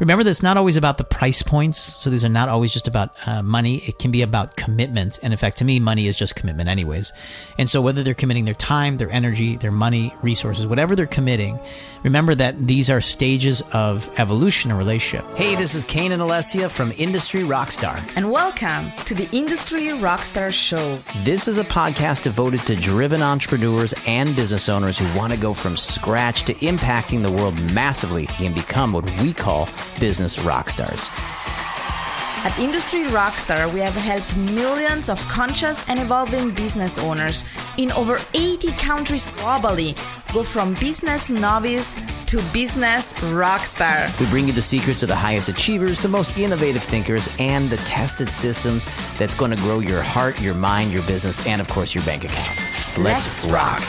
Remember that it's not always about the price points. So these are not always just about money. It can be about commitment. And in fact, to me, money is just commitment anyways. And so whether they're committing their time, their energy, their money, resources, whatever they're committing, remember that these are stages of evolution in a relationship. Hey, this is Kane and Alessia from Industry Rockstar. And welcome to the Industry Rockstar Show. This is a podcast devoted to driven entrepreneurs and business owners who want to go from scratch to impacting the world massively and become what we call business rock stars. At Industry Rockstar, we have helped millions of conscious and evolving business owners in over 80 countries globally go from business novice to business rockstar. We bring you the secrets of the highest achievers, the most innovative thinkers, and the tested systems that's going to grow your heart, your mind, your business, and of course your bank account. Let's rock.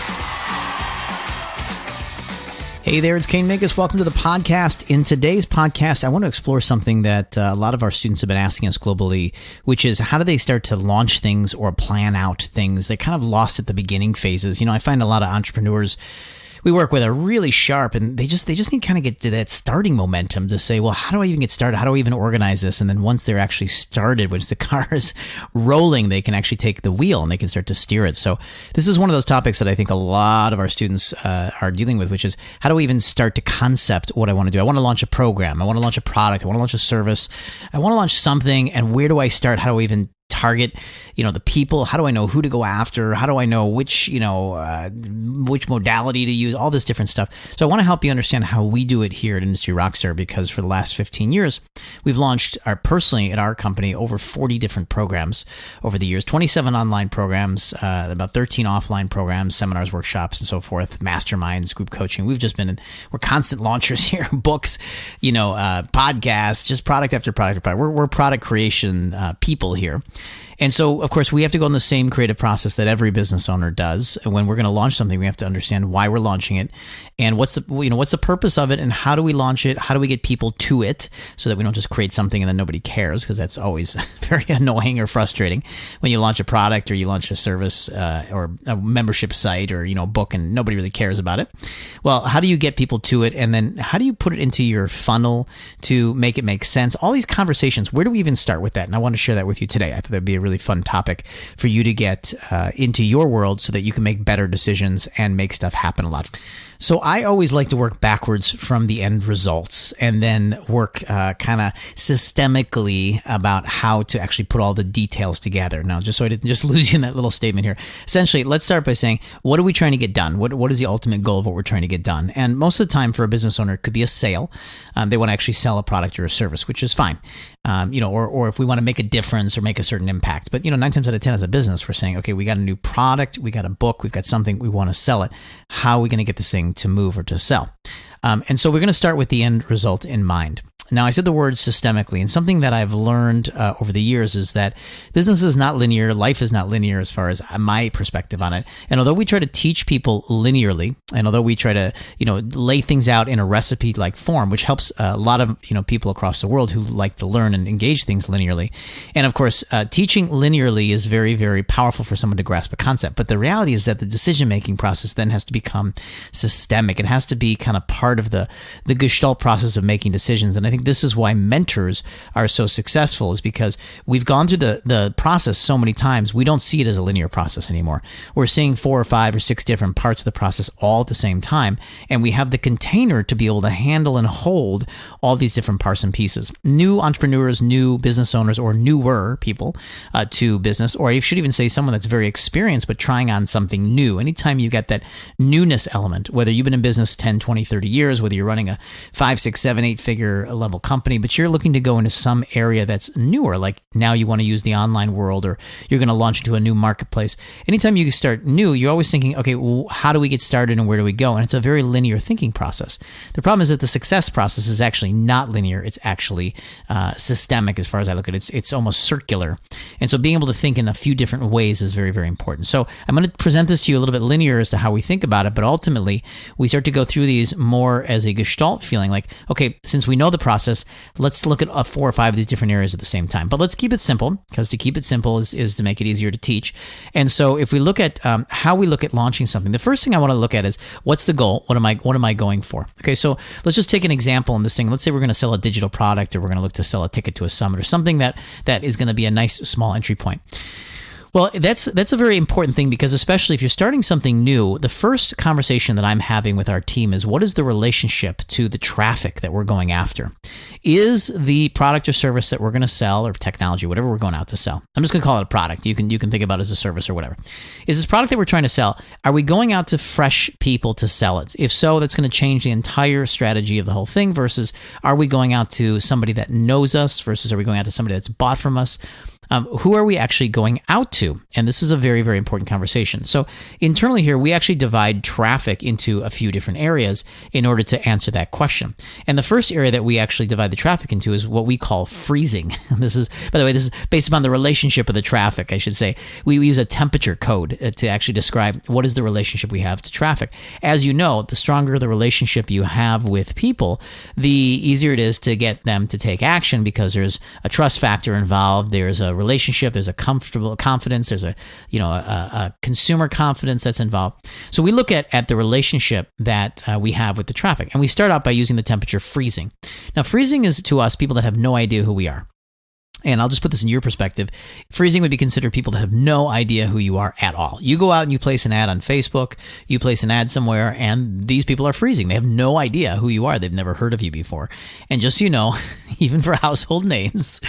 Hey there, it's Kane Minkus. Welcome to the podcast. In today's podcast, I want to explore something that a lot of our students have been asking us globally, which is how do they start to launch things or plan out things? They're kind of lost at the beginning phases. You know, I find a lot of entrepreneurs we work with are really sharp, and they just need to kind of get to that starting momentum to say, well, how do I even get started? How do I even organize this? And then once they're actually started, once the car is rolling, they can actually take the wheel and they can start to steer it. So this is one of those topics that I think a lot of our students are dealing with, which is how do we even start to concept what I want to do? I want to launch a program. I want to launch a product. I want to launch a service. I want to launch something. And where do I start? How do I even target, the people? How do I know who to go after? How do I know which modality to use? All this different stuff. So I want to help you understand how we do it here at Industry Rockstar, because for the last 15 years, we've launched personally at our company over 40 different programs over the years, 27 online programs, about 13 offline programs, seminars, workshops, and so forth, masterminds, group coaching. We're constant launchers here, books, podcasts, just product after product after product. We're product creation people here. And so, of course, we have to go in the same creative process that every business owner does. And when we're going to launch something, we have to understand why we're launching it and what's the purpose of it and how do we launch it? How do we get people to it so that we don't just create something and then nobody cares, because that's always very annoying or frustrating when you launch a product or you launch a service or a membership site or, book and nobody really cares about it. Well, how do you get people to it? And then how do you put it into your funnel to make it make sense? All these conversations, where do we even start with that? And I want to share that with you today. I thought that'd be a really fun topic for you to get into your world so that you can make better decisions and make stuff happen a lot. So I always like to work backwards from the end results and then work kind of systemically about how to actually put all the details together. Now, just so I didn't just lose you in that little statement here. Essentially, let's start by saying, what are we trying to get done? What is the ultimate goal of what we're trying to get done? And most of the time for a business owner, it could be a sale. They want to actually sell a product or a service, which is fine. Or if we want to make a difference or make a certain impact. But, 9 times out of 10 as a business, we're saying, okay, we got a new product, we got a book, we've got something, we want to sell it. How are we going to get this thing to move or to sell? And so we're going to start with the end result in mind. Now, I said the word systemically, and something that I've learned over the years is that business is not linear, life is not linear as far as my perspective on it. And although we try to teach people linearly, and although we try to, lay things out in a recipe-like form, which helps a lot of, people across the world who like to learn and engage things linearly. And of course, teaching linearly is very, very powerful for someone to grasp a concept. But the reality is that the decision-making process then has to become systemic. It has to be kind of part of the Gestalt process of making decisions. And I think this is why mentors are so successful, is because we've gone through the process so many times, we don't see it as a linear process anymore. We're seeing 4 or 5 or 6 different parts of the process all at the same time, and we have the container to be able to handle and hold all these different parts and pieces. New entrepreneurs, new business owners, or newer people to business, or you should even say someone that's very experienced but trying on something new. Anytime you get that newness element, whether you've been in business 10, 20, 30 years, whether you're running a 5, 6, 7, 8 figure level company, but you're looking to go into some area that's newer, like now you want to use the online world, or you're going to launch into a new marketplace. Anytime you start new, you're always thinking, okay, well, how do we get started and where do we go? And it's a very linear thinking process. The problem is that the success process is actually not linear. It's actually systemic as far as I look at it. It's almost circular. And so being able to think in a few different ways is very, very important. So I'm going to present this to you a little bit linear as to how we think about it, but ultimately we start to go through these more as a Gestalt feeling, like, okay, since we know the process, process, let's look at 4 or 5 of these different areas at the same time. But let's keep it simple, because to keep it simple is to make it easier to teach. And so if we look at how we look at launching something, the first thing I want to look at is, what's the goal? What am I going for? Okay, so let's just take an example in this thing. Let's say we're going to sell a digital product, or we're going to look to sell a ticket to a summit, or something that is going to be a nice small entry point. Well, that's a very important thing, because especially if you're starting something new, the first conversation that I'm having with our team is, what is the relationship to the traffic that we're going after? Is the product or service that we're going to sell, or technology, whatever we're going out to sell, I'm just going to call it a product. You can think about it as a service or whatever. Is this product that we're trying to sell, are we going out to fresh people to sell it? If so, that's going to change the entire strategy of the whole thing, versus are we going out to somebody that knows us, versus are we going out to somebody that's bought from us? Who are we actually going out to? And this is a very, very important conversation. So internally here, we actually divide traffic into a few different areas in order to answer that question. And the first area that we actually divide the traffic into is what we call freezing. This is, by the way, this is based upon the relationship of the traffic, I should say. We use a temperature code to actually describe what is the relationship we have to traffic. As you know, the stronger the relationship you have with people, the easier it is to get them to take action, because there's a trust factor involved. There's a relationship, there's a comfortable confidence, there's a consumer confidence that's involved. So we look at the relationship that we have with the traffic, and we start out by using the temperature freezing. Now, freezing is, to us, people that have no idea who we are. And I'll just put this in your perspective. Freezing would be considered people that have no idea who you are at all. You go out and you place an ad on Facebook, you place an ad somewhere, and these people are freezing. They have no idea who you are. They've never heard of you before. And just so you know, even for household names,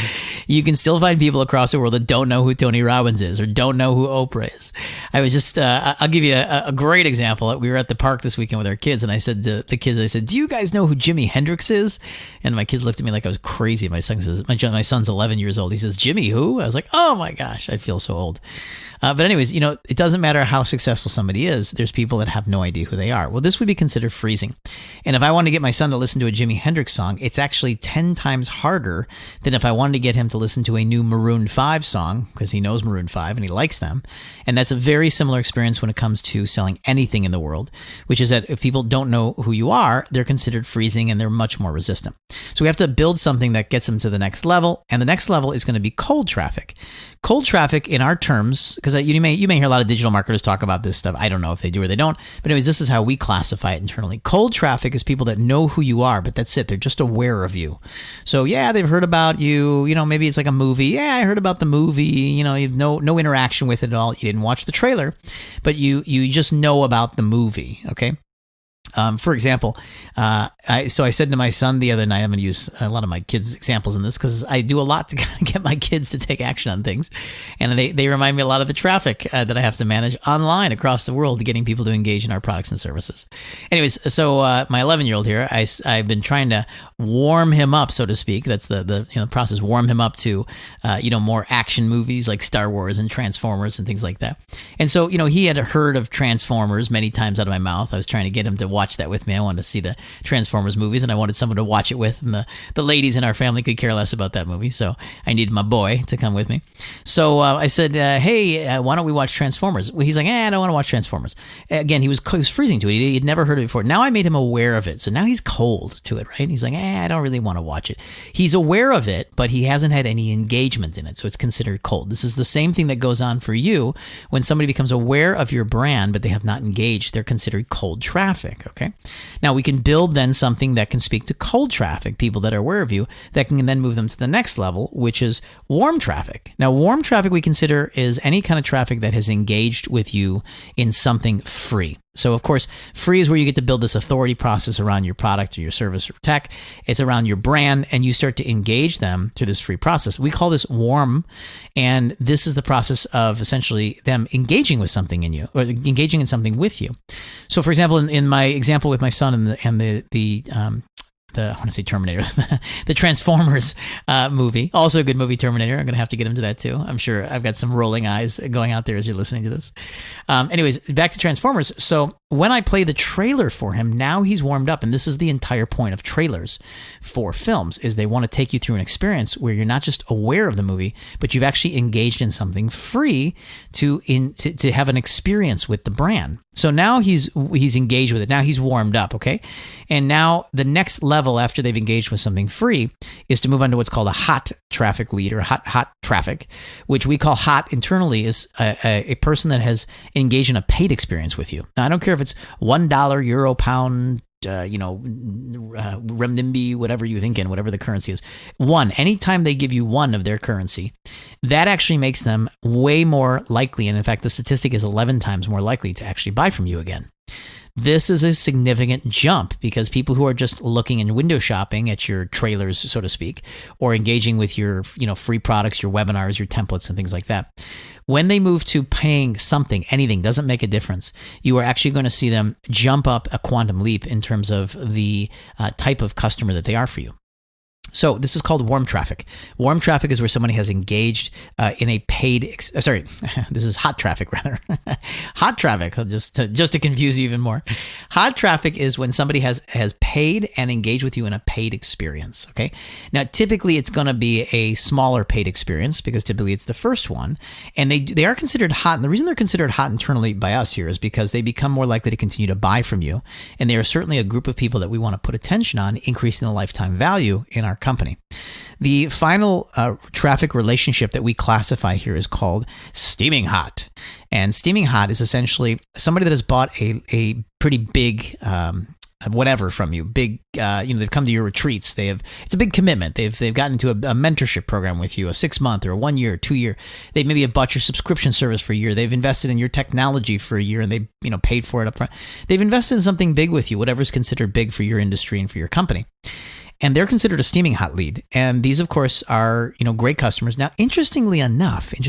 you can still find people across the world that don't know who Tony Robbins is, or don't know who Oprah is. I was just, I'll give you a great example. We were at the park this weekend with our kids, and I said to the kids, I said, do you guys know who Jimi Hendrix is? And my kids looked at me like I was crazy. My son's 11 years old. He says, Jimmy who? I was like, oh my gosh, I feel so old. But anyways, it doesn't matter how successful somebody is. There's people that have no idea who they are. Well, this would be considered freezing. And if I wanted to get my son to listen to a Jimi Hendrix song, it's actually 10 times harder than if I wanted to get him to listen to a new Maroon 5 song, because he knows Maroon 5 and he likes them. And that's a very similar experience when it comes to selling anything in the world, which is that if people don't know who you are, they're considered freezing and they're much more resistant. So we have to build something that gets them to the next level. And the next level is going to be cold traffic. Cold traffic, in our terms, because you may hear a lot of digital marketers talk about this stuff. I don't know if they do or they don't. But anyways, this is how we classify it internally. Cold traffic is people that know who you are, but that's it. They're just aware of you. So yeah, they've heard about you. Maybe it's like a movie. Yeah, I heard about the movie. You have no interaction with it at all. You didn't watch the trailer, but you just know about the movie. Okay. For example, I said to my son the other night, I'm going to use a lot of my kids' examples in this because I do a lot to kind of get my kids to take action on things. And they remind me a lot of the traffic that I have to manage online across the world to getting people to engage in our products and services. Anyways, so my 11-year-old here, I've been trying to warm him up, so to speak. That's the process, warm him up to, more action movies like Star Wars and Transformers and things like that. And so, he had heard of Transformers many times out of my mouth. I was trying to get him to watch that with me. I wanted to see the Transformers movies, and I wanted someone to watch it with, and the ladies in our family could care less about that movie, so I needed my boy to come with me. So I said, hey, why don't we watch Transformers? Well, he's like, I don't want to watch Transformers. Again, he was freezing to it. He'd never heard of it before. Now I made him aware of it, so now he's cold to it, right? He's like, I don't really want to watch it. He's aware of it, but he hasn't had any engagement in it, so it's considered cold. This is the same thing that goes on for you when somebody becomes aware of your brand, but they have not engaged. They're considered cold traffic. Okay. Now we can build then something that can speak to cold traffic, people that are aware of you, that can then move them to the next level, which is warm traffic. Now, warm traffic we consider is any kind of traffic that has engaged with you in something free. So, of course, free is where you get to build this authority process around your product or your service or tech. It's around your brand, and you start to engage them through this free process. We call this warm, and this is the process of essentially them engaging with something in you, or engaging in something with you. So, for example, in my example with my son and the I want to say Terminator, the Transformers movie. Also a good movie, Terminator. I'm going to have to get him to that too. I'm sure I've got some rolling eyes going out there as you're listening to this. Anyways, back to Transformers. So when I play the trailer for him, now he's warmed up. And this is the entire point of trailers for films, is they want to take you through an experience where you're not just aware of the movie, but you've actually engaged in something free to have an experience with the brand. So now he's engaged with it. Now he's warmed up, okay? And now the next level level after they've engaged with something free is to move on to what's called a hot traffic lead, or hot traffic, which we call hot internally, is a person that has engaged in a paid experience with you. Now, I don't care if it's $1, euro, pound, renminbi, whatever you think in, whatever the currency is. Anytime they give you one of their currency, that actually makes them way more likely. And in fact, the statistic is 11 times more likely to actually buy from you again. This is a significant jump, because people who are just looking and window shopping at your trailers, so to speak, or engaging with your, free products, your webinars, your templates, and things like that, when they move to paying something, anything, doesn't make a difference, you are actually going to see them jump up a quantum leap in terms of the type of customer that they are for you. So this is called warm traffic. Warm traffic is where somebody has engaged in a paid. This is hot traffic rather. Hot traffic, just to confuse you even more. Hot traffic is when somebody has paid and engaged with you in a paid experience. Okay. Now, typically it's going to be a smaller paid experience, because typically it's the first one, and they are considered hot. And the reason they're considered hot internally by us here is because they become more likely to continue to buy from you, and they are certainly a group of people that we want to put attention on, increasing the lifetime value in our company. The final traffic relationship that we classify here is called steaming hot. And steaming hot is essentially somebody that has bought a pretty big whatever from you. Big, they've come to your retreats. It's a big commitment. They've gotten into a mentorship program with you, a 6-month or a 1 year, 2 year. They maybe have bought your subscription service for a year. They've invested in your technology for a year, and they paid for it up front. They've invested in something big with you, whatever's considered big for your industry and for your company. And they're considered a steaming hot lead. And these, of course, are, great customers. Now, interestingly enough, it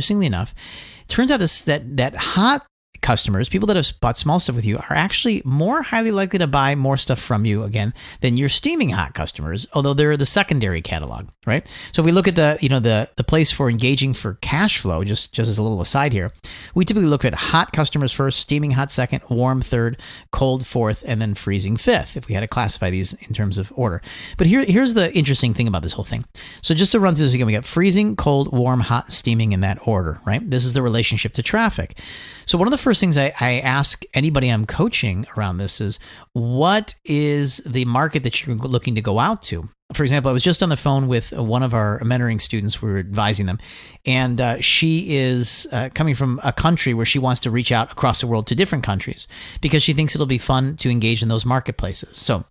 turns out that hot customers, people that have bought small stuff with you, are actually more highly likely to buy more stuff from you again than your steaming hot customers, although they're the secondary catalog, right? So if we look at the place for engaging for cash flow, just as a little aside here, we typically look at hot customers first, steaming hot second, warm third, cold fourth, and then freezing fifth, if we had to classify these in terms of order. But here's the interesting thing about this whole thing. So just to run through this again, we got freezing, cold, warm, hot, steaming in that order, right? This is the relationship to traffic. So one of the first things I ask anybody I'm coaching around this is, what is the market that you're looking to go out to? For example, I was just on the phone with one of our mentoring students. We were advising them, and she is coming from a country where she wants to reach out across the world to different countries because she thinks it'll be fun to engage in those marketplaces. So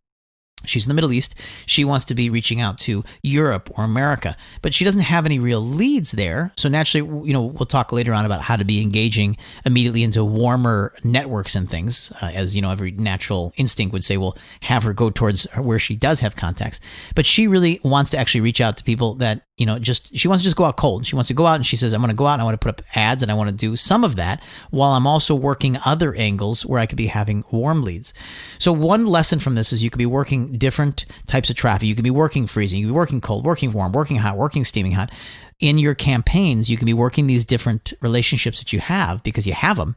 she's in the Middle East. She wants to be reaching out to Europe or America, but she doesn't have any real leads there. So naturally, we'll talk later on about how to be engaging immediately into warmer networks and things. As every natural instinct would say, we'll have her go towards where she does have contacts. But she really wants to actually reach out to people that, she wants to just go out cold. She wants to go out and she says, I'm going to go out and I want to put up ads and I want to do some of that while I'm also working other angles where I could be having warm leads. So one lesson from this is you could be working different types of traffic. You could be working freezing, you could be working cold, working warm, working hot, working steaming hot. In your campaigns, you can be working these different relationships that you have because you have them.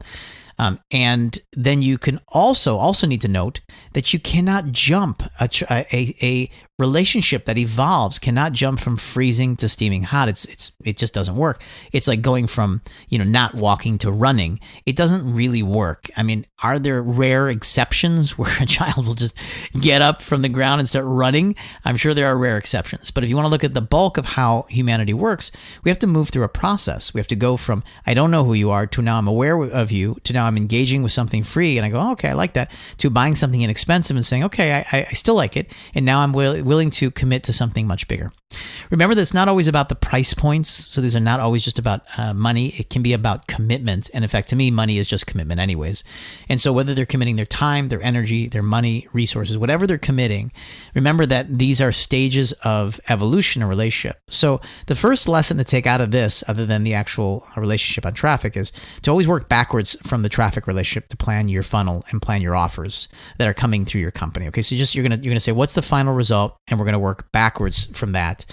And then you can also need to note that you cannot jump a relationship that evolves cannot jump from freezing to steaming hot. It just doesn't work. It's like going from not walking to running. It doesn't really work. I mean, are there rare exceptions where a child will just get up from the ground and start running? I'm sure there are rare exceptions. But if you want to look at the bulk of how humanity works, we have to move through a process. We have to go from I don't know who you are to now I'm aware of you to now I'm engaging with something free and I go, oh, okay, I like that, to buying something inexpensive and saying, okay, I still like it, and now I'm willing to commit to something much bigger. Remember that it's not always about the price points. So these are not always just about money. It can be about commitment. And in fact, to me, money is just commitment anyways. And so whether they're committing their time, their energy, their money, resources, whatever they're committing, remember that these are stages of evolution or relationship. So the first lesson to take out of this, other than the actual relationship on traffic, is to always work backwards from the traffic relationship to plan your funnel and plan your offers that are coming through your company. Okay, so you're gonna say, what's the final result, and we're gonna work backwards from that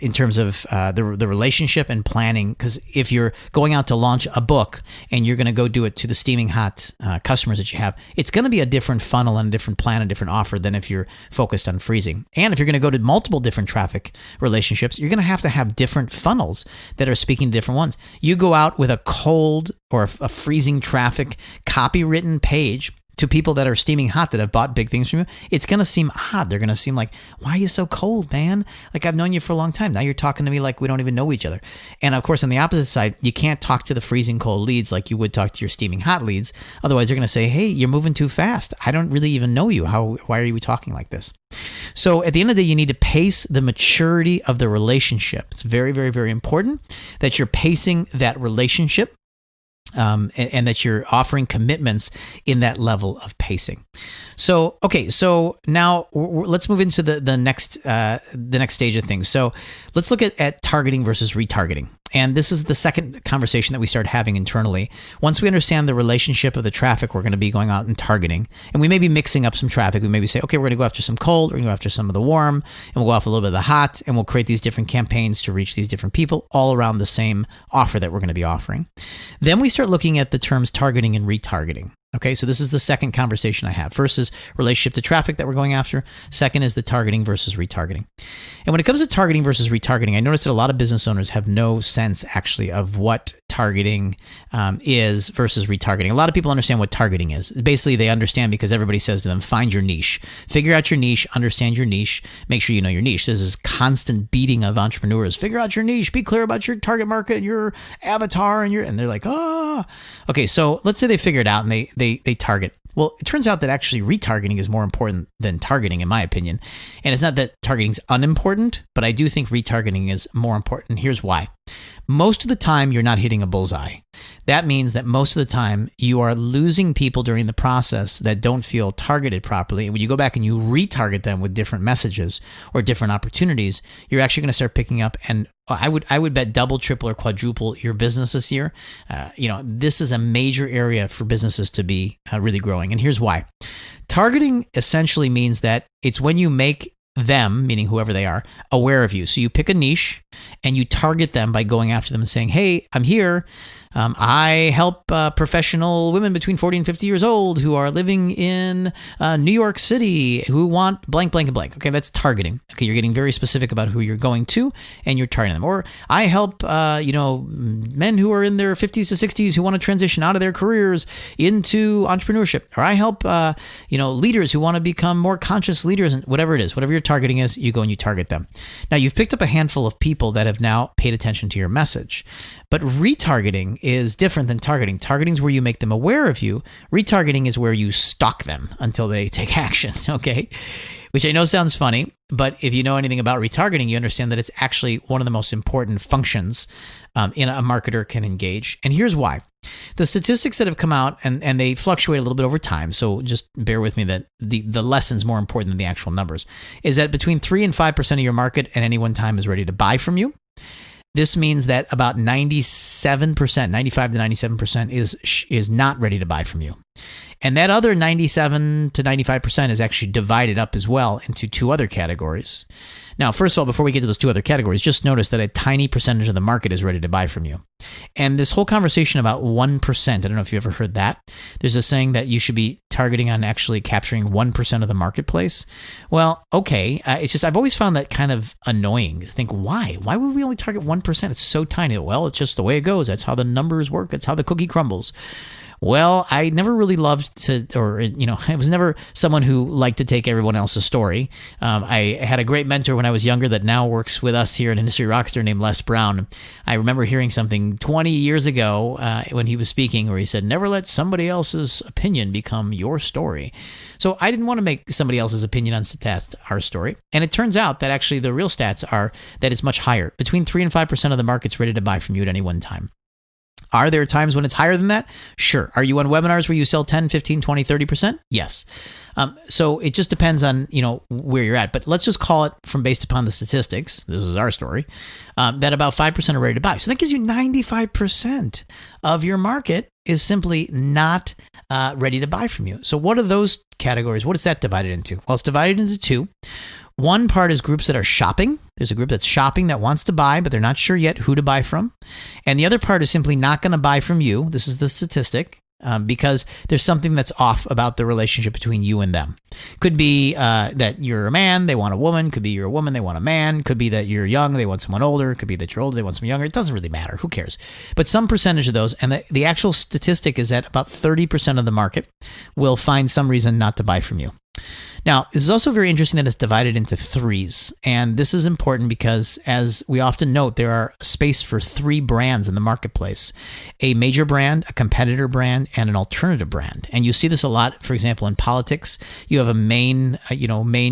in terms of the relationship and planning. Because if you're going out to launch a book and you're gonna go do it to the steaming hot customers that you have, it's gonna be a different funnel and a different plan, a different offer than if you're focused on freezing. And if you're gonna go to multiple different traffic relationships, you're gonna have different funnels that are speaking to different ones. You go out with a cold or a freezing traffic copywritten page to people that are steaming hot that have bought big things from you, it's going to seem odd. They're going to seem like, why are you so cold, man? Like, I've known you for a long time. Now you're talking to me like we don't even know each other. And of course, on the opposite side, you can't talk to the freezing cold leads like you would talk to your steaming hot leads. Otherwise, they're going to say, hey, you're moving too fast. I don't really even know you. Why are you talking like this? So at the end of the day, you need to pace the maturity of the relationship. It's very, very, very important that you're pacing that relationship. And that you're offering commitments in that level of pacing. So, okay, so now let's move into the next stage of things. So let's look at targeting versus retargeting. And this is the second conversation that we start having internally. Once we understand the relationship of the traffic, we're going to be going out and targeting. And we may be mixing up some traffic. We maybe say, okay, we're going to go after some cold, we're going to go after some of the warm, and we'll go off a little bit of the hot, and we'll create these different campaigns to reach these different people all around the same offer that we're going to be offering. Then we start looking at the terms targeting and retargeting. Okay, so this is the second conversation I have. First is relationship to traffic that we're going after. Second is the targeting versus retargeting. And when it comes to targeting versus retargeting, I noticed that a lot of business owners have no sense actually of what targeting is versus retargeting. A lot of people understand what targeting is. Basically, they understand because everybody says to them, find your niche. Figure out your niche, understand your niche, make sure you know your niche. There's this constant beating of entrepreneurs. Figure out your niche, be clear about your target market and your avatar and they're like, oh. Okay, so let's say they figure it out and they target. Well, it turns out that actually retargeting is more important than targeting, in my opinion. And it's not that targeting is unimportant, but I do think retargeting is more important. Here's why. Most of the time, you're not hitting a bullseye. That means that most of the time, you are losing people during the process that don't feel targeted properly. And when you go back and you retarget them with different messages or different opportunities, you're actually going to start picking up. And I would bet double, triple, or quadruple your business this year. This is a major area for businesses to be really growing. And here's why. Targeting essentially means that it's when you make them, meaning whoever they are, aware of you. So you pick a niche and you target them by going after them and saying, hey, I'm here. I help professional women between 40 and 50 years old who are living in New York City who want blank, blank, and blank. Okay, that's targeting. Okay, you're getting very specific about who you're going to and you're targeting them. Or I help, men who are in their 50s to 60s who want to transition out of their careers into entrepreneurship. Or I help, leaders who want to become more conscious leaders, and whatever it is, whatever your targeting is, you go and you target them. Now, you've picked up a handful of people that have now paid attention to your message. But retargeting is different than targeting. Targeting is where you make them aware of you. Retargeting is where you stalk them until they take action, okay? Which I know sounds funny, but if you know anything about retargeting, you understand that it's actually one of the most important functions in a marketer can engage. And here's why. The statistics that have come out, and they fluctuate a little bit over time, so just bear with me that the lesson's more important than the actual numbers, is that between 3 and 5% of your market at any one time is ready to buy from you. This means that about 97%, 95 to 97% is not ready to buy from you. And that other 97 to 95% is actually divided up as well into two other categories. Now, first of all, before we get to those two other categories, just notice that a tiny percentage of the market is ready to buy from you. And this whole conversation about 1%, I don't know if you ever heard that. There's a saying that you should be targeting on actually capturing 1% of the marketplace. Well, okay. It's just, I've always found that kind of annoying. Think, why? Why would we only target 1%? It's so tiny. Well, it's just the way it goes. That's how the numbers work. That's how the cookie crumbles. Well, I never really loved to, I was never someone who liked to take everyone else's story. I had a great mentor when I was younger that now works with us here at Industry Rockstar named Les Brown. I remember hearing something 20 years ago when he was speaking where he said, never let somebody else's opinion become your story. So I didn't want to make somebody else's opinion on stats our story. And it turns out that actually the real stats are that it's much higher. Between 3 and 5% of the market's ready to buy from you at any one time. Are there times when it's higher than that? Sure. Are you on webinars where you sell 10, 15, 20, 30%? Yes. So it just depends on, where you're at. But let's just call it based upon the statistics. This is our story, that about 5% are ready to buy. So that gives you 95% of your market is simply not ready to buy from you. So what are those categories? What is that divided into? Well, it's divided into two. One part is groups that are shopping. There's a group that's shopping that wants to buy, but they're not sure yet who to buy from. And the other part is simply not going to buy from you. This is the statistic. because there's something that's off about the relationship between you and them. Could be that you're a man, they want a woman. Could be you're a woman, they want a man. Could be that you're young, they want someone older. Could be that you're older, they want someone younger. It doesn't really matter. Who cares? But some percentage of those, and the actual statistic is that about 30% of the market will find some reason not to buy from you. Now, this is also very interesting that it's divided into threes. And this is important because, as we often note, there are space for three brands in the marketplace: a major brand, a competitor brand, and an alternative brand. And you see this a lot, for example, in politics. You have a main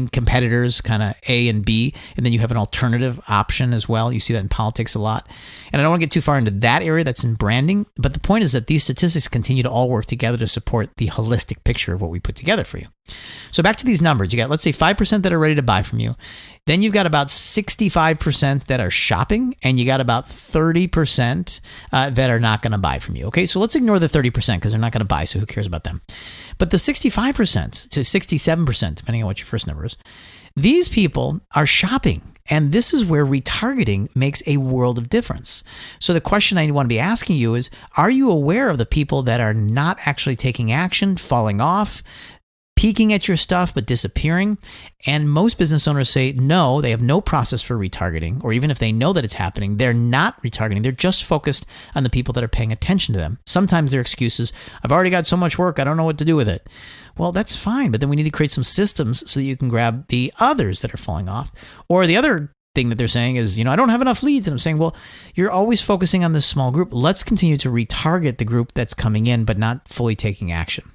competitors, kind of A and B, and then you have an alternative option as well. You see that in politics a lot. And I don't want to get too far into that area. That's in branding. But the point is that these statistics continue to all work together to support the holistic picture of what we put together for you. So back to these numbers. You got, let's say, 5% that are ready to buy from you. Then you've got about 65% that are shopping, and you got about 30% that are not going to buy from you. Okay, so let's ignore the 30% because they're not going to buy, so who cares about them? But the 65% to 67%, depending on what your first number is, these people are shopping. And this is where retargeting makes a world of difference. So the question I want to be asking you is, are you aware of the people that are not actually taking action, falling off, peeking at your stuff but disappearing? And most business owners say no, they have no process for retargeting, or even if they know that it's happening, they're not retargeting. They're just focused on the people that are paying attention to them. Sometimes their excuse is, I've already got so much work, I don't know what to do with it. Well, that's fine, but then we need to create some systems so that you can grab the others that are falling off. Or the other thing that they're saying is, I don't have enough leads. And I'm saying, well, you're always focusing on this small group. Let's continue to retarget the group that's coming in, but not fully taking action.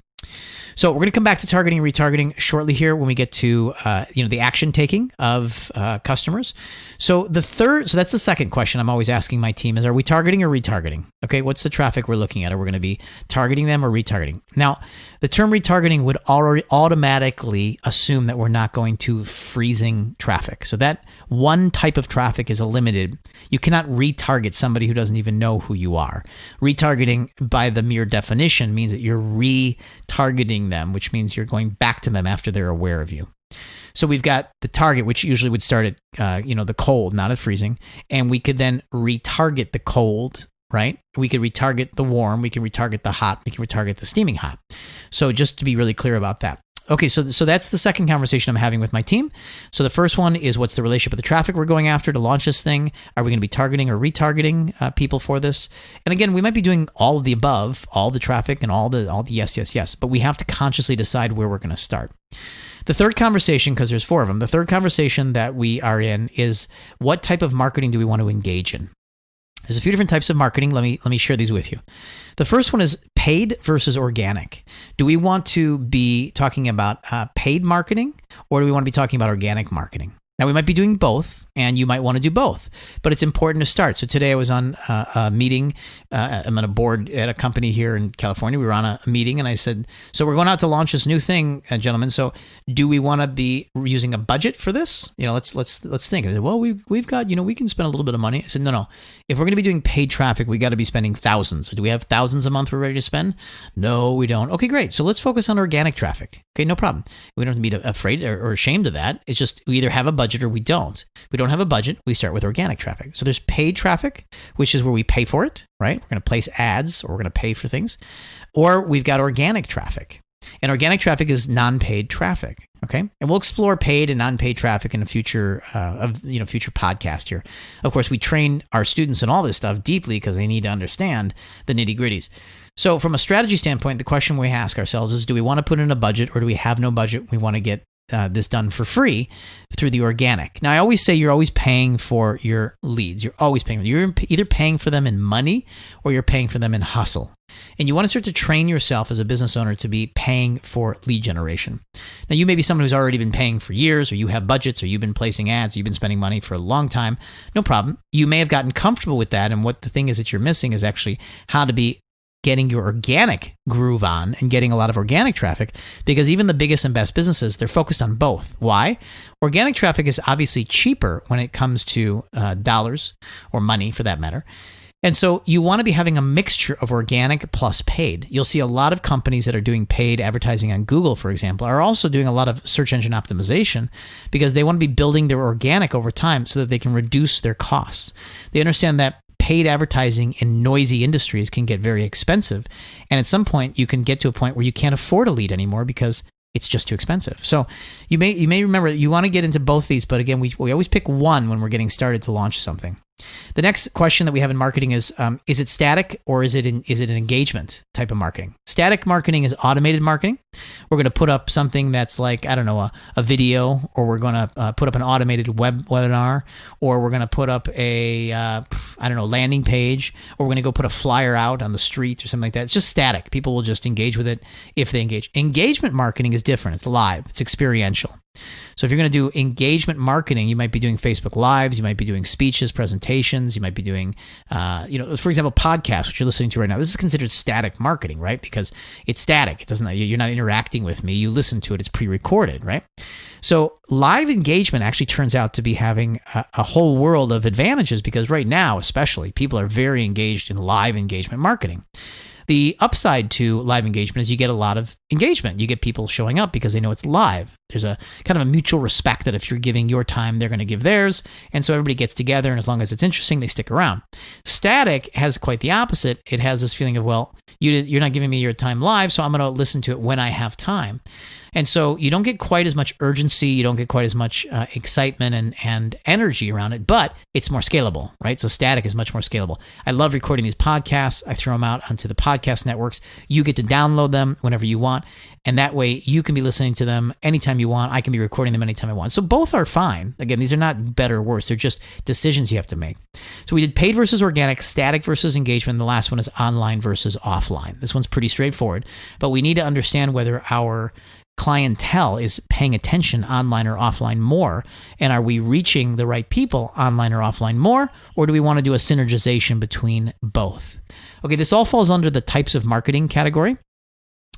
So we're going to come back to targeting and retargeting shortly here when we get to the action taking of customers. So that's the second question I'm always asking my team is, are we targeting or retargeting? Okay, what's the traffic we're looking at? Are we going to be targeting them or retargeting? Now, the term retargeting would already automatically assume that we're not going to freezing traffic. So that one type of traffic is eliminated. You cannot retarget somebody who doesn't even know who you are. Retargeting, by the mere definition, means that you're retargeting them, which means you're going back to them after they're aware of you. So we've got the target, which usually would start at the cold, not at freezing, and we could then retarget the cold, right? We could retarget the warm, we can retarget the hot, we can retarget the steaming hot. So just to be really clear about that. Okay, so that's the second conversation I'm having with my team. So the first one is, what's the relationship with the traffic we're going after to launch this thing? Are we going to be targeting or retargeting people for this? And again, we might be doing all of the above, all the traffic and all the yes, but we have to consciously decide where we're going to start. The third conversation, because there's four of them, the third conversation that we are in is, what type of marketing do we want to engage in? There's a few different types of marketing. Let me share these with you. The first one is paid versus organic. Do we want to be talking about paid marketing, or do we want to be talking about organic marketing? Now, we might be doing both, and you might want to do both, but it's important to start. So today I was on a meeting. I'm on a board at a company here in California. We were on a meeting, and I said, so we're going out to launch this new thing, gentlemen. So do we want to be using a budget for this? Let's think. I said, well, we've got, we can spend a little bit of money. I said, no. If we're going to be doing paid traffic, we got to be spending thousands. Do we have thousands a month we're ready to spend? No, we don't. Okay, great. So let's focus on organic traffic. Okay, no problem. We don't have to be afraid or ashamed of that. It's just we either have a budget or we don't. If we don't have a budget, we start with organic traffic. So there's paid traffic, which is where we pay for it, right? We're going to place ads or we're going to pay for things. Or we've got organic traffic. And organic traffic is non-paid traffic. Okay, and we'll explore paid and non-paid traffic in a future future podcast here. Of course, we train our students in all this stuff deeply because they need to understand the nitty-gritties. So from a strategy standpoint, the question we ask ourselves is, do we want to put in a budget, or do we have no budget? We want to get this done for free through the organic. Now, I always say you're always paying for your leads. You're always paying. You're either paying for them in money or you're paying for them in hustle. And you want to start to train yourself as a business owner to be paying for lead generation. Now, you may be someone who's already been paying for years, or you have budgets, or you've been placing ads, or you've been spending money for a long time. No problem. You may have gotten comfortable with that. And what the thing is that you're missing is actually how to be getting your organic groove on and getting a lot of organic traffic, because even the biggest and best businesses, they're focused on both. Why? Organic traffic is obviously cheaper when it comes to dollars or money for that matter. And so you want to be having a mixture of organic plus paid. You'll see a lot of companies that are doing paid advertising on Google, for example, are also doing a lot of search engine optimization because they want to be building their organic over time so that they can reduce their costs. They understand that paid advertising in noisy industries can get very expensive. And at some point, you can get to a point where you can't afford a lead anymore because it's just too expensive. So you may remember you want to get into both these, but again, we always pick one when we're getting started to launch something. The next question that we have in marketing is it static or is it an engagement type of marketing? Static marketing is automated marketing. We're going to put up something that's like, I don't know, a video, or we're going to put up an automated webinar, or we're going to put up a, landing page, or we're going to go put a flyer out on the street or something like that. It's just static. People will just engage with it if they engage. Engagement marketing is different. It's live. It's experiential. So if you're going to do engagement marketing, you might be doing Facebook Lives, you might be doing speeches, presentations, you might be doing, for example, podcasts, which you're listening to right now. This is considered static marketing, right? Because it's static. It doesn't. You're not interacting with me. You listen to it. It's pre-recorded, right? So live engagement actually turns out to be having a whole world of advantages because right now, especially, people are very engaged in live engagement marketing. The upside to live engagement is you get a lot of engagement. You get people showing up because they know it's live. There's a kind of a mutual respect that if you're giving your time, they're going to give theirs. And so everybody gets together, and as long as it's interesting, they stick around. Static has quite the opposite. It has this feeling of, well, you're not giving me your time live, so I'm going to listen to it when I have time. And so you don't get quite as much urgency, you don't get quite as much excitement and energy around it, but it's more scalable, right? So static is much more scalable. I love recording these podcasts. I throw them out onto the podcast networks. You get to download them whenever you want, and that way you can be listening to them anytime you want. I can be recording them anytime I want. So both are fine. Again, these are not better or worse. They're just decisions you have to make. So we did paid versus organic, static versus engagement. The last one is online versus offline. This one's pretty straightforward, but we need to understand whether our clientele is paying attention online or offline more, and are we reaching the right people online or offline more, or do we want to do a synergization between both? Okay, this all falls under the types of marketing category.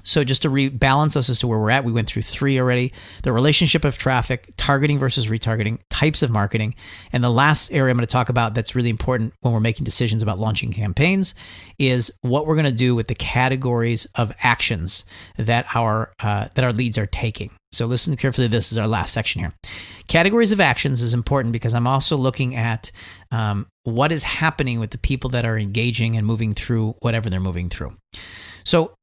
So just to rebalance us as to where we're at, we went through 3 already: the relationship of traffic, targeting versus retargeting, types of marketing. And the last area I'm going to talk about that's really important when we're making decisions about launching campaigns is what we're going to do with the categories of actions that our leads are taking. So listen carefully. This is our last section here. Categories of actions is important because I'm also looking at what is happening with the people that are engaging and moving through whatever they're moving through. So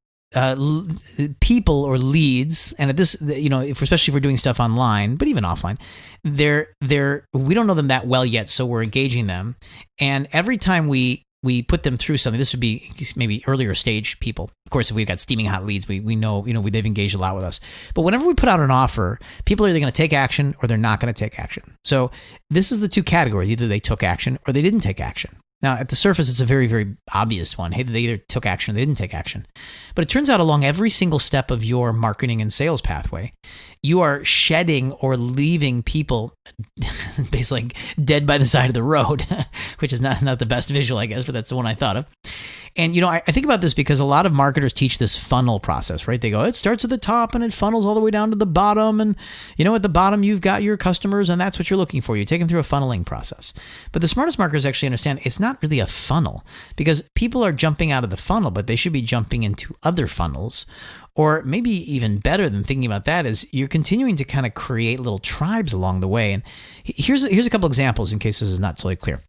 people or leads, and at this, especially if we're doing stuff online, but even offline, we don't know them that well yet, so we're engaging them. And every time we put them through something, this would be maybe earlier stage people. Of course, if we've got steaming hot leads, we know, they've engaged a lot with us. But whenever we put out an offer, people are either going to take action or they're not going to take action. So this is the 2 categories. Either they took action or they didn't take action. Now, at the surface, it's a very, very obvious one. Hey, they either took action or they didn't take action. But it turns out along every single step of your marketing and sales pathway, you are shedding or leaving people basically dead by the side of the road, which is not the best visual, I guess, but that's the one I thought of. And, I think about this because a lot of marketers teach this funnel process, right? They go, it starts at the top and it funnels all the way down to the bottom. And, at the bottom, you've got your customers and that's what you're looking for. You take them through a funneling process. But the smartest marketers actually understand it's not really a funnel because people are jumping out of the funnel, but they should be jumping into other funnels. Or maybe even better than thinking about that is you're continuing to kind of create little tribes along the way. And here's a couple examples in case this is not totally clear.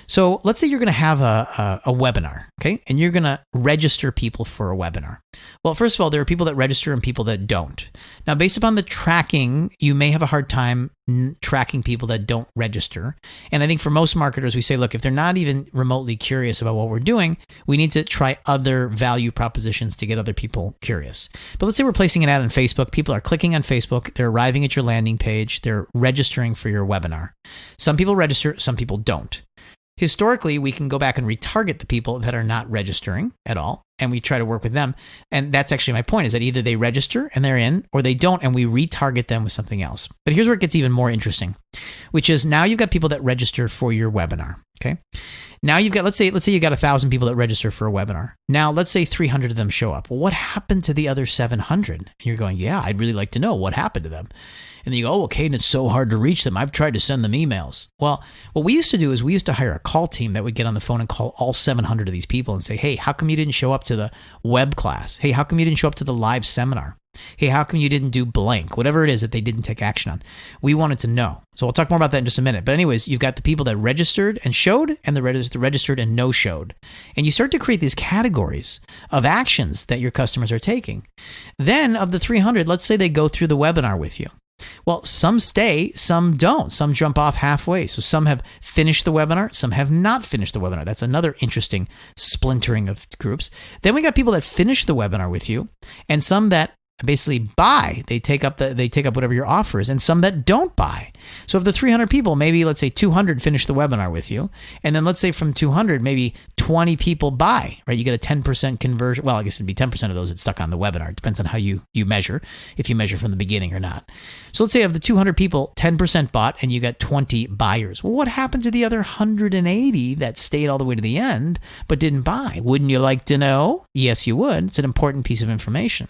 So let's say you're going to have a webinar, okay? And you're going to register people for a webinar. Well, first of all, there are people that register and people that don't. Now, based upon the tracking, you may have a hard time tracking people that don't register. And I think for most marketers, we say, look, if they're not even remotely curious about what we're doing, we need to try other value propositions to get other people curious. But let's say we're placing an ad on Facebook. People are clicking on Facebook. They're arriving at your landing page. They're registering for your webinar. Some people register, some people don't. Historically, we can go back and retarget the people that are not registering at all, and we try to work with them. And that's actually my point, is that either they register and they're in, or they don't, and we retarget them with something else. But here's where it gets even more interesting, which is now you've got people that register for your webinar, okay? Now you've got, let's say you've got 1,000 people that register for a webinar. Now, let's say 300 of them show up. Well, what happened to the other 700? And you're going, yeah, I'd really like to know what happened to them. And then you go, oh, okay, and it's so hard to reach them. I've tried to send them emails. Well, what we used to do is we used to hire a call team that would get on the phone and call all 700 of these people and say, hey, how come you didn't show up to the web class? Hey, how come you didn't show up to the live seminar? Hey, how come you didn't do blank? Whatever it is that they didn't take action on. We wanted to know. So we'll talk more about that in just a minute. But anyways, you've got the people that registered and showed and the registered and no showed. And you start to create these categories of actions that your customers are taking. Then of the 300, let's say they go through the webinar with you. Well, some stay, some don't. Some jump off halfway. So some have finished the webinar, some have not finished the webinar. That's another interesting splintering of groups. Then we got people that finish the webinar with you, and some that basically buy. They take up whatever your offer is, and some that don't buy. So of the 300 people, maybe let's say 200 finish the webinar with you, and then let's say from 200, maybe 20 people buy, right? You get a 10% conversion. Well, I guess it'd be 10% of those that stuck on the webinar. It depends on how you measure, if you measure from the beginning or not. So let's say of the 200 people, 10% bought, and you got 20 buyers. Well, what happened to the other 180 that stayed all the way to the end but didn't buy? Wouldn't you like to know? Yes, you would. It's an important piece of information.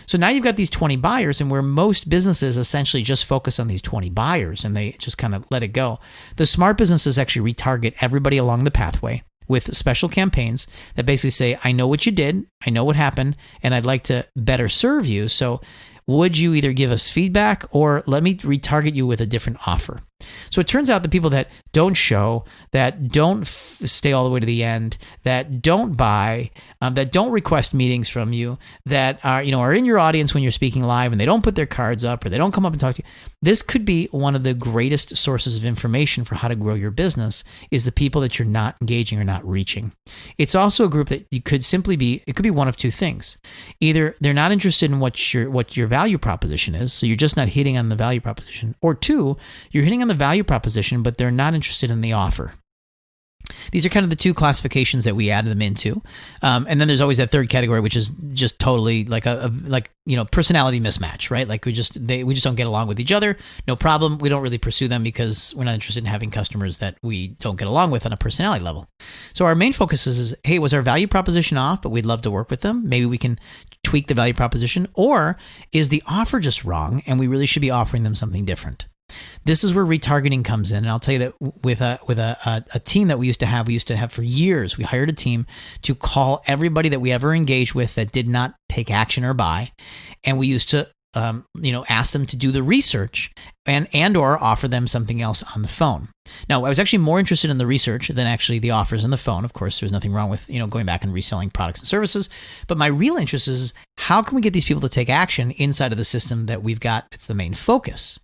So now you've got these 20 buyers, and where most businesses essentially just focus on these 20 buyers and they just kind of let it go. The smart businesses actually retarget everybody along the pathway with special campaigns that basically say, I know what you did, I know what happened, and I'd like to better serve you. So would you either give us feedback or let me retarget you with a different offer? So it turns out the people that don't show, that don't stay all the way to the end, that don't buy, that don't request meetings from you, that are in your audience when you're speaking live and they don't put their cards up or they don't come up and talk to you. This could be one of the greatest sources of information for how to grow your business, is the people that you're not engaging or not reaching. It's also a group that you could simply be, it could be one of two things. Either they're not interested in what your value proposition is, so you're just not hitting on the value proposition, or two, you're hitting on the value proposition, but they're not interested in the offer. These are kind of the two classifications that we added them into. And then there's always that third category, which is just totally like a personality mismatch, right? Like we just don't get along with each other. No problem. We don't really pursue them because we're not interested in having customers that we don't get along with on a personality level. So our main focus is, hey, was our value proposition off, but we'd love to work with them. Maybe we can tweak the value proposition, or is the offer just wrong and we really should be offering them something different? This is where retargeting comes in. And I'll tell you that with a team that we used to have for years, we hired a team to call everybody that we ever engaged with that did not take action or buy. And we used to, ask them to do the research and or offer them something else on the phone. Now, I was actually more interested in the research than actually the offers on the phone. Of course, there's nothing wrong with, going back and reselling products and services. But my real interest is, how can we get these people to take action inside of the system that we've got that's the main focus?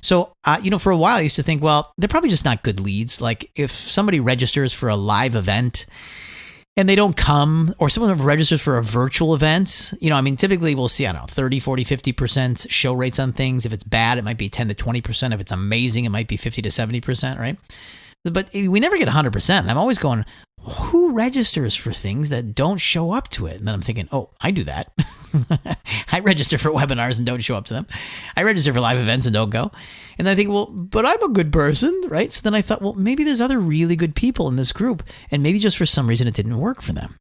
So, for a while I used to think, well, they're probably just not good leads. Like if somebody registers for a live event and they don't come, or someone registers for a virtual event, typically we'll see, 30, 40, 50% show rates on things. If it's bad, it might be 10 to 20%. If it's amazing, it might be 50 to 70%, right? But we never get 100%. I'm always going, who registers for things that don't show up to it? And then I'm thinking, oh, I do that. I register for webinars and don't show up to them. I register for live events and don't go. And then I think, well, but I'm a good person, right? So then I thought, well, maybe there's other really good people in this group, and maybe just for some reason it didn't work for them.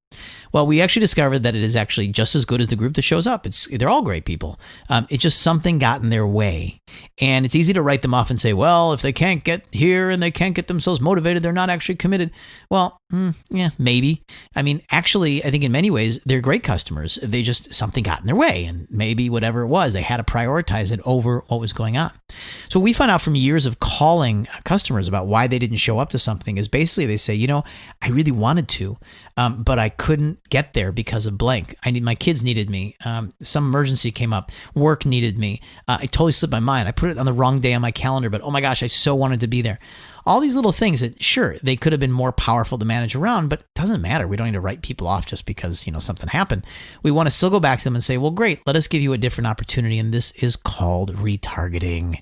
Well, we actually discovered that it is actually just as good as the group that shows up. They're all great people. It's just something got in their way. And it's easy to write them off and say, well, if they can't get here and they can't get themselves motivated, they're not actually committed. Well, yeah, maybe. Actually, I think in many ways, they're great customers. They just, something got in their way, and maybe whatever it was, they had to prioritize it over what was going on. So we found out from years of calling customers about why they didn't show up to something is basically they say, I really wanted to, but I couldn't get there because of blank. My kids needed me. Some emergency came up. Work needed me. I totally slipped my mind. I put it on the wrong day on my calendar, but oh my gosh, I so wanted to be there. All these little things that, sure, they could have been more powerful to manage around, but it doesn't matter. We don't need to write people off just because, something happened. We want to still go back to them and say, well, great, let us give you a different opportunity. And this is called retargeting.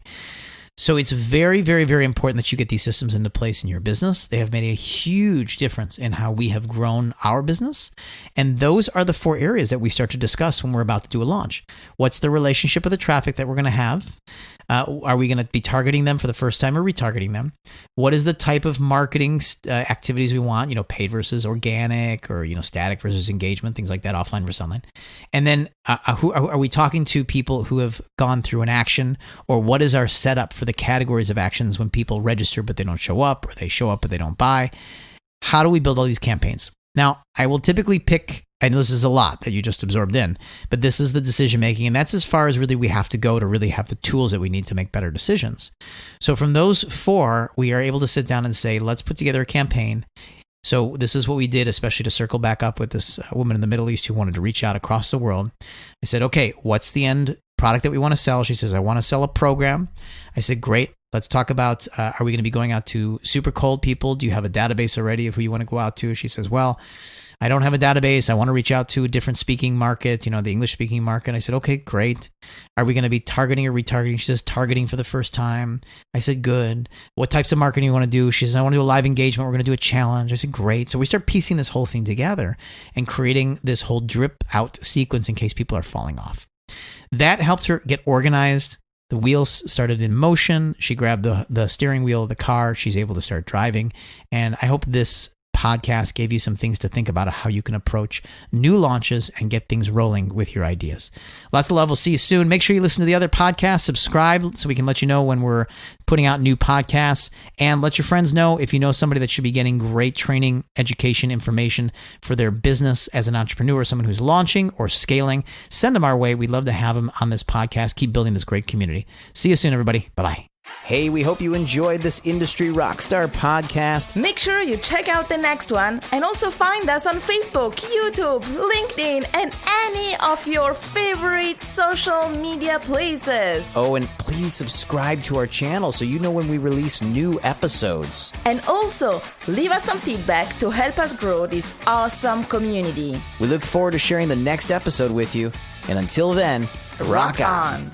So it's very, very, very important that you get these systems into place in your business. They have made a huge difference in how we have grown our business. And those are the 4 areas that we start to discuss when we're about to do a launch. What's the relationship of the traffic that we're going to have? Are we going to be targeting them for the first time or retargeting them? What is the type of marketing activities we want? Paid versus organic, or, static versus engagement, things like that, offline versus online. And then who are we talking to? People who have gone through an action, or what is our setup for the categories of actions when people register but they don't show up, or they show up but they don't buy? How do we build all these campaigns? Now, I will typically pick, I know this is a lot that you just absorbed in, but this is the decision making. And that's as far as really we have to go to really have the tools that we need to make better decisions. So from those 4, we are able to sit down and say, let's put together a campaign. So this is what we did, especially to circle back up with this woman in the Middle East who wanted to reach out across the world. I said, okay, what's the end product that we want to sell? She says, I want to sell a program. I said, great. Let's talk about, are we going to be going out to super cold people? Do you have a database already of who you want to go out to? She says, well, I don't have a database. I want to reach out to a different speaking market, the English speaking market. I said, okay, great. Are we going to be targeting or retargeting? She says, targeting for the first time. I said, good. What types of marketing you want to do? She says, I want to do a live engagement. We're going to do a challenge. I said, great. So we start piecing this whole thing together and creating this whole drip out sequence in case people are falling off. That helped her get organized. The wheels started in motion. She grabbed the steering wheel of the car. She's able to start driving. And I hope this podcast gave you some things to think about how you can approach new launches and get things rolling with your ideas. Lots of love. We'll see you soon. Make sure you listen to the other podcasts. Subscribe so we can let you know when we're putting out new podcasts, and let your friends know if you know somebody that should be getting great training, education, information for their business as an entrepreneur, someone who's launching or scaling. Send them our way. We'd love to have them on this podcast. Keep building this great community. See you soon, everybody. Bye-bye. Hey, we hope you enjoyed this Industry Rockstar podcast. Make sure you check out the next one, and also find us on Facebook, YouTube, LinkedIn, and any of your favorite social media places. Oh, and please subscribe to our channel so you know when we release new episodes. And also, leave us some feedback to help us grow this awesome community. We look forward to sharing the next episode with you. And until then, rock on.